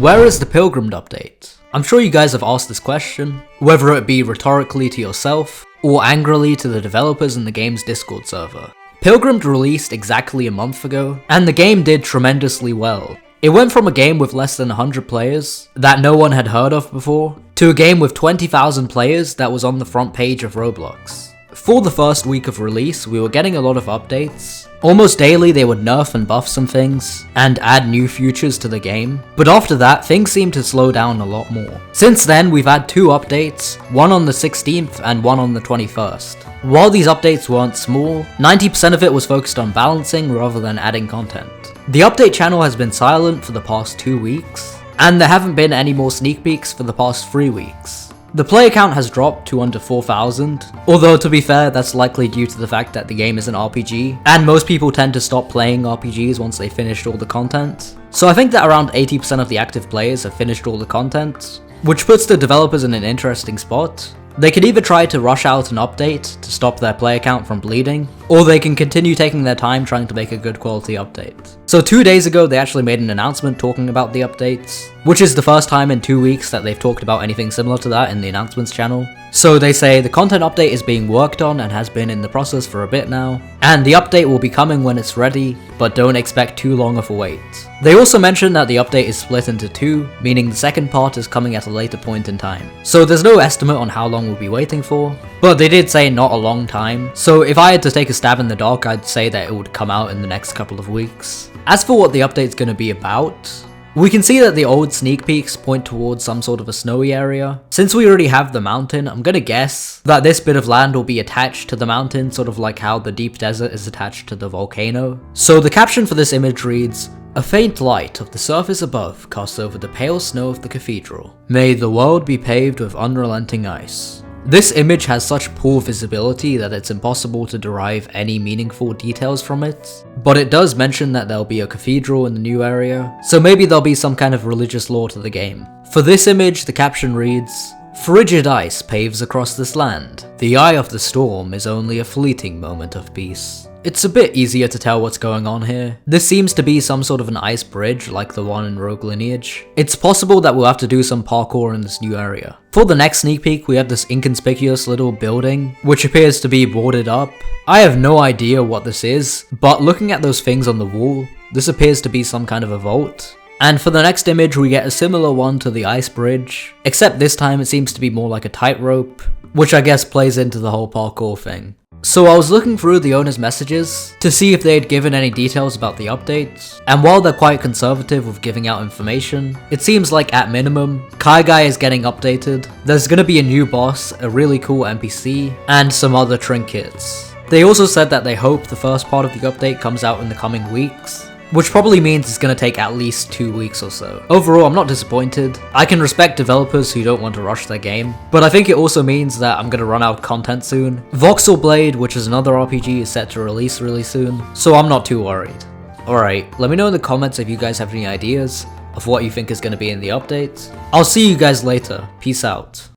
Where is the Pilgrammed update? I'm sure you guys have asked this question, whether it be rhetorically to yourself, or angrily to the developers in the game's Discord server. Pilgrammed released exactly a month ago, and the game did tremendously well. It went from a game with less than 100 players, that no one had heard of before, to a game with 20,000 players that was on the front page of Roblox. For the first week of release, we were getting a lot of updates. Almost daily they would nerf and buff some things, and add new features to the game, but after that things seemed to slow down a lot more. Since then we've had 2 updates, one on the 16th and one on the 21st. While these updates weren't small, 90% of it was focused on balancing rather than adding content. The update channel has been silent for the past 2 weeks, and there haven't been any more sneak peeks for the past 3 weeks. The player count has dropped to under 4,000, although to be fair that's likely due to the fact that the game is an RPG, and most people tend to stop playing RPGs once they finished all the content. So I think that around 80% of the active players have finished all the content, which puts the developers in an interesting spot. They could either try to rush out an update to stop their player count from bleeding, or they can continue taking their time trying to make a good quality update. So 2 days ago they actually made an announcement talking about the updates, which is the first time in 2 weeks that they've talked about anything similar to that in the announcements channel. So they say the content update is being worked on and has been in the process for a bit now, and the update will be coming when it's ready, but don't expect too long of a wait. They also mentioned that the update is split into 2, meaning the second part is coming at a later point in time. So there's no estimate on how long we'll be waiting for, but they did say not a long time, so if I had to take a stab in the dark I'd say that it would come out in the next couple of weeks. As for what the update's going to be about, we can see that the old sneak peeks point towards some sort of a snowy area. Since we already have the mountain, I'm gonna guess that this bit of land will be attached to the mountain, sort of like how the deep desert is attached to the volcano. So the caption for this image reads, "A faint light of the surface above casts over the pale snow of the cathedral. May the world be paved with unrelenting ice." This image has such poor visibility that it's impossible to derive any meaningful details from it, but it does mention that there'll be a cathedral in the new area, so maybe there'll be some kind of religious lore to the game. For this image, the caption reads, "Frigid ice paves across this land. The eye of the storm is only a fleeting moment of peace." It's a bit easier to tell what's going on here. This seems to be some sort of an ice bridge like the one in Rogue Lineage. It's possible that we'll have to do some parkour in this new area. For the next sneak peek we have this inconspicuous little building, which appears to be boarded up. I have no idea what this is, but looking at those things on the wall, this appears to be some kind of a vault. And for the next image we get a similar one to the ice bridge, except this time it seems to be more like a tightrope, which I guess plays into the whole parkour thing. So I was looking through the owner's messages to see if they had given any details about the updates, and while they're quite conservative with giving out information, it seems like at minimum, Kai Guy is getting updated, there's gonna be a new boss, a really cool NPC, and some other trinkets. They also said that they hope the first part of the update comes out in the coming weeks, which probably means it's going to take at least 2 weeks or so. Overall, I'm not disappointed. I can respect developers who don't want to rush their game, but I think it also means that I'm going to run out of content soon. Voxel Blade, which is another RPG, is set to release really soon, so I'm not too worried. Alright, let me know in the comments if you guys have any ideas of what you think is going to be in the updates. I'll see you guys later. Peace out.